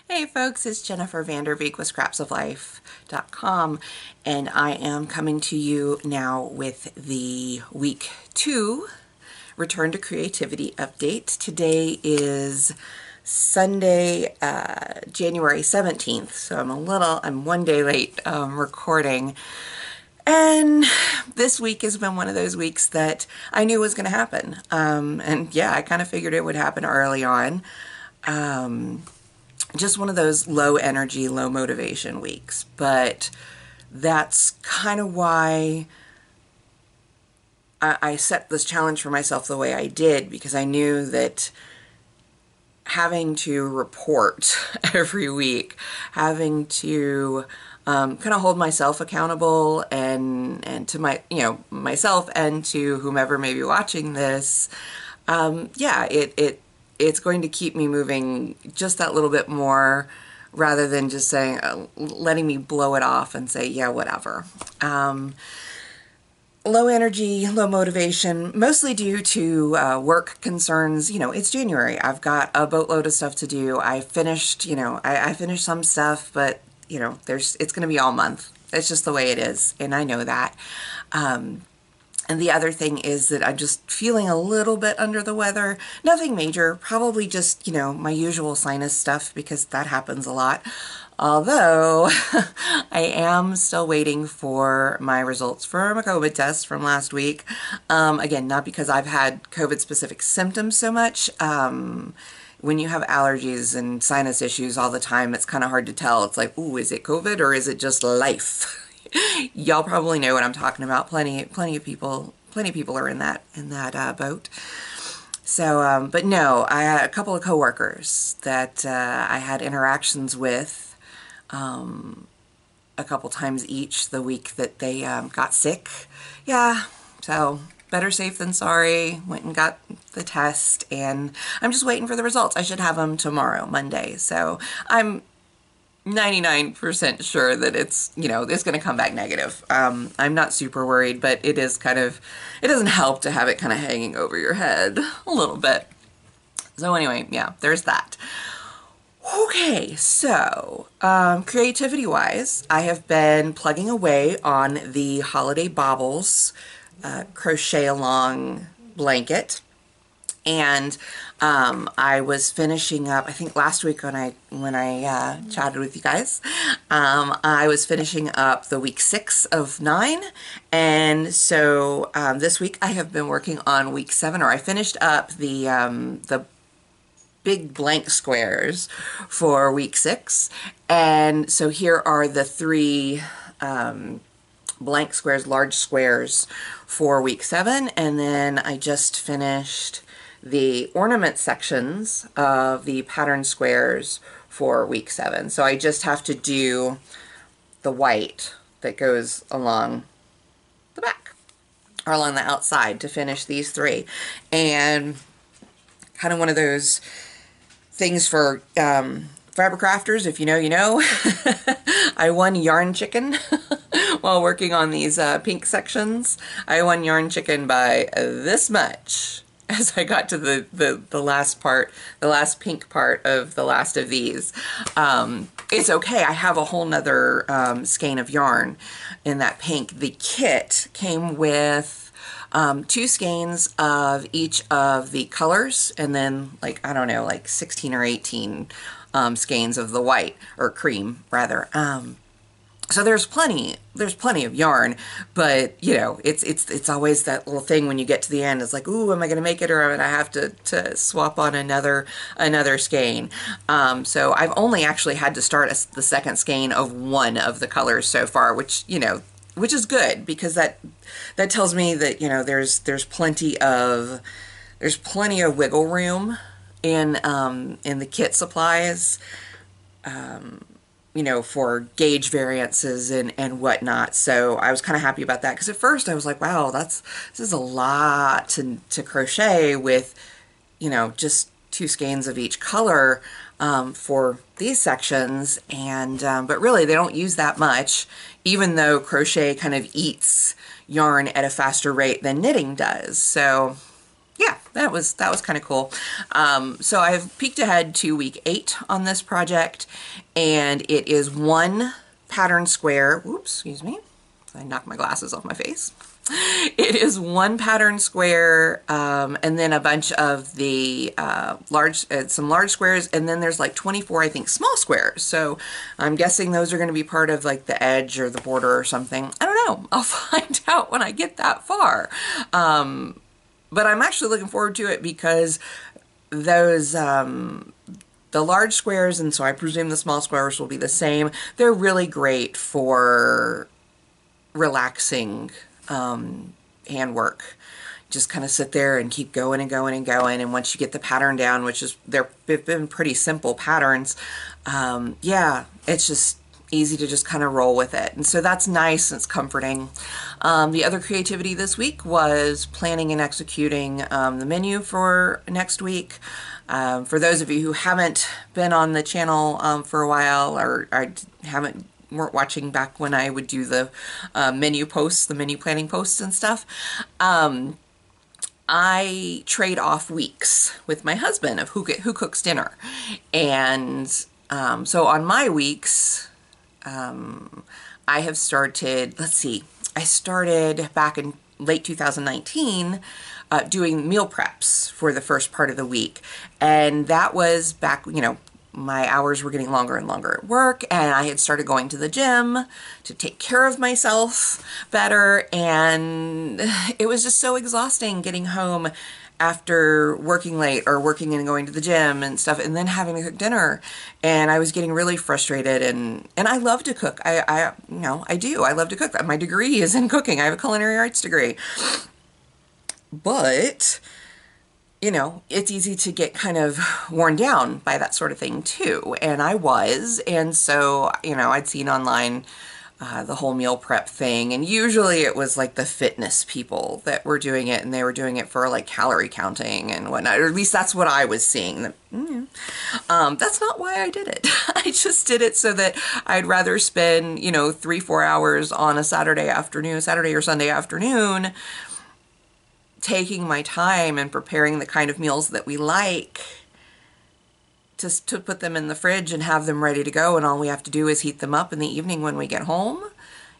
Hey folks, it's Jennifer Vanderbeek with scrapsoflife.com, and I am coming to you now with the week 2 Return to Creativity update. Today is Sunday, January 17th, so I'm one day late recording. And this week has been one of those weeks that I knew was going to happen. And yeah, I kind of figured it would happen early on. Just one of those low energy, low motivation weeks. But that's kind of why I set this challenge for myself the way I did, because I knew that having to report every week, having to kind of hold myself accountable and to myself and to whomever may be watching this, yeah, it's going to keep me moving just that little bit more, rather than just saying, letting me blow it off and say, yeah, whatever. Low energy, low motivation, mostly due to work concerns. You know, it's January. I've got a boatload of stuff to do. I finished, I finished some stuff, but, it's going to be all month. It's just the way it is, and I know that. And the other thing is that I'm just feeling a little bit under the weather. Nothing major, probably just, my usual sinus stuff, because that happens a lot. Although, I am still waiting for my results for my COVID test from last week. Again, not because I've had COVID-specific symptoms so much. When you have allergies and sinus issues all the time, it's kind of hard to tell. It's like, ooh, is it COVID or is it just life? Y'all probably know what I'm talking about. Plenty of people are in that boat. So, but no, I had a couple of coworkers that I had interactions with a couple times each the week that they got sick. Yeah, so better safe than sorry. Went and got the test, and I'm just waiting for the results. I should have them tomorrow, Monday. So I'm 99% sure that it's going to come back negative. I'm not super worried, but it doesn't help to have it kind of hanging over your head a little bit. So anyway, yeah, there's that. Okay, so creativity-wise, I have been plugging away on the Holiday Baubles crochet along blanket. And I was finishing up, I think last week when I chatted with you guys, I was finishing up the week 6 of 9, and so this week I have been working on week 7, or I finished up the big blank squares for week 6, and so here are the 3 blank squares, large squares for week 7, and then I just finished the ornament sections of the pattern squares for week 7. So I just have to do the white that goes along the back, or along the outside, to finish these 3. And kind of one of those things for fabric crafters, if you know, you know. I won Yarn Chicken while working on these pink sections. I won Yarn Chicken by this much as I got to the last part, the last pink part of the last of these. It's okay. I have a whole nother skein of yarn in that pink. The kit came with 2 skeins of each of the colors, and then, like, I don't know, like 16 or 18 skeins of the white, or cream rather. So there's plenty of yarn, but it's always that little thing when you get to the end. It's like, ooh, am I going to make it, or am I have to swap on another skein? So I've only actually had to start the second skein of one of the colors so far, which is good, because that tells me that there's plenty of wiggle room in the kit supplies. For gauge variances and whatnot. So I was kind of happy about that, because at first I was like, wow, this is a lot to crochet with, just 2 skeins of each color for these sections. And but really they don't use that much, even though crochet kind of eats yarn at a faster rate than knitting does. So yeah, that was kind of cool. So I've peeked ahead to week 8 on this project, and it is one pattern square. Oops, excuse me. I knocked my glasses off my face. It is one pattern square, and then a bunch of the some large squares, and then there's like 24, I think, small squares. So I'm guessing those are going to be part of like the edge or the border or something. I don't know. I'll find out when I get that far. But I'm actually looking forward to it because those the large squares, and so I presume the small squares will be the same. They're really great for relaxing handwork. Just kind of sit there and keep going and going and going, and once you get the pattern down, which is they've been pretty simple patterns, yeah, it's just easy to just kind of roll with it, and so that's nice and it's comforting. The other creativity this week was planning and executing the menu for next week. For those of you who haven't been on the channel for a while, or weren't watching back when I would do the menu posts, the menu planning posts and stuff, I trade off weeks with my husband of who cooks dinner. And so on my weeks, I have started, let's see, I started back in late 2019 doing meal preps for the first part of the week. And that was back, you know, my hours were getting longer and longer at work, and I had started going to the gym to take care of myself better, and it was just so exhausting getting home after working late or working and going to the gym and stuff, and then having to cook dinner. And I was getting really frustrated, and I love to cook. I you know, I do. I love to cook. My degree is in cooking. I have a culinary arts degree. But you know, it's easy to get kind of worn down by that sort of thing too. And I was, and so, you know, I'd seen online the whole meal prep thing, and usually it was like the fitness people that were doing it, and they were doing it for like calorie counting and whatnot, or at least that's what I was seeing. That's not why I did it. I just did it so that I'd rather spend, you know, 3-4 hours on a Saturday or Sunday afternoon taking my time and preparing the kind of meals that we like, to put them in the fridge and have them ready to go, and all we have to do is heat them up in the evening when we get home.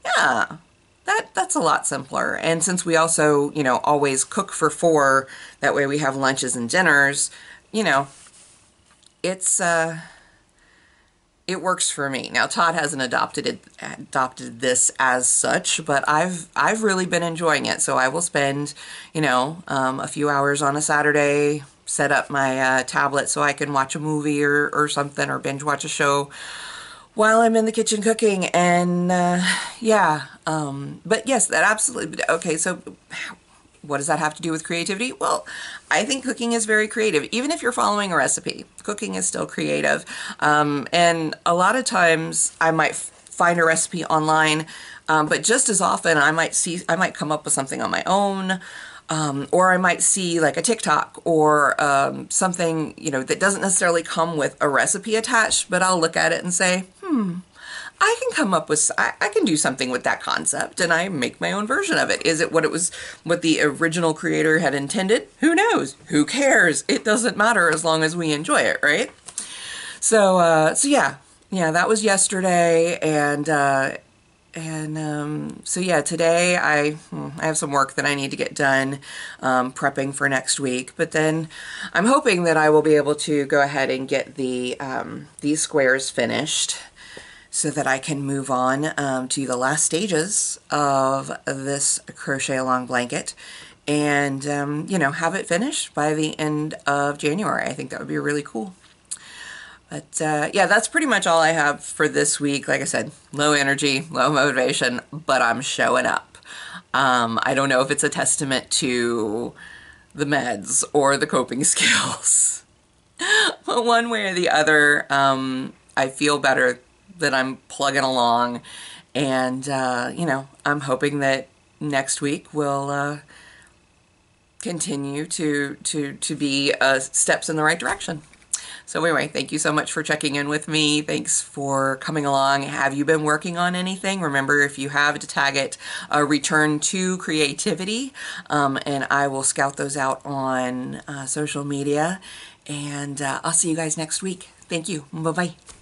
Yeah, that's a lot simpler. And since we also, you know, always cook for 4, that way we have lunches and dinners, you know, it works for me. Now, Todd hasn't adopted this as such, but I've really been enjoying it. So I will spend, you know, a few hours on a Saturday, set up my tablet so I can watch a movie or something, or binge watch a show while I'm in the kitchen cooking. And yeah, but yes, that absolutely. Okay, so what does that have to do with creativity? Well, I think cooking is very creative. Even if you're following a recipe, cooking is still creative. And a lot of times I might find a recipe online, but just as often I might come up with something on my own, or I might see like a TikTok or something, you know, that doesn't necessarily come with a recipe attached, but I'll look at it and say, I can come up with, I can do something with that concept, and I make my own version of it. Is it what the original creator had intended? Who knows? Who cares? It doesn't matter as long as we enjoy it, right? So, so yeah, that was yesterday, and so yeah, today I have some work that I need to get done, prepping for next week, but then I'm hoping that I will be able to go ahead and get these squares finished, so that I can move on to the last stages of this crochet along blanket, and you know, have it finished by the end of January. I think that would be really cool. But yeah, that's pretty much all I have for this week. Like I said, low energy, low motivation, but I'm showing up. I don't know if it's a testament to the meds or the coping skills, but one way or the other, I feel better that I'm plugging along, and you know, I'm hoping that next week will continue to be steps in the right direction. So anyway, thank you so much for checking in with me. Thanks for coming along. Have you been working on anything? Remember, if you have, to tag it Return to Creativity, and I will scout those out on social media. And I'll see you guys next week. Thank you. Bye-bye.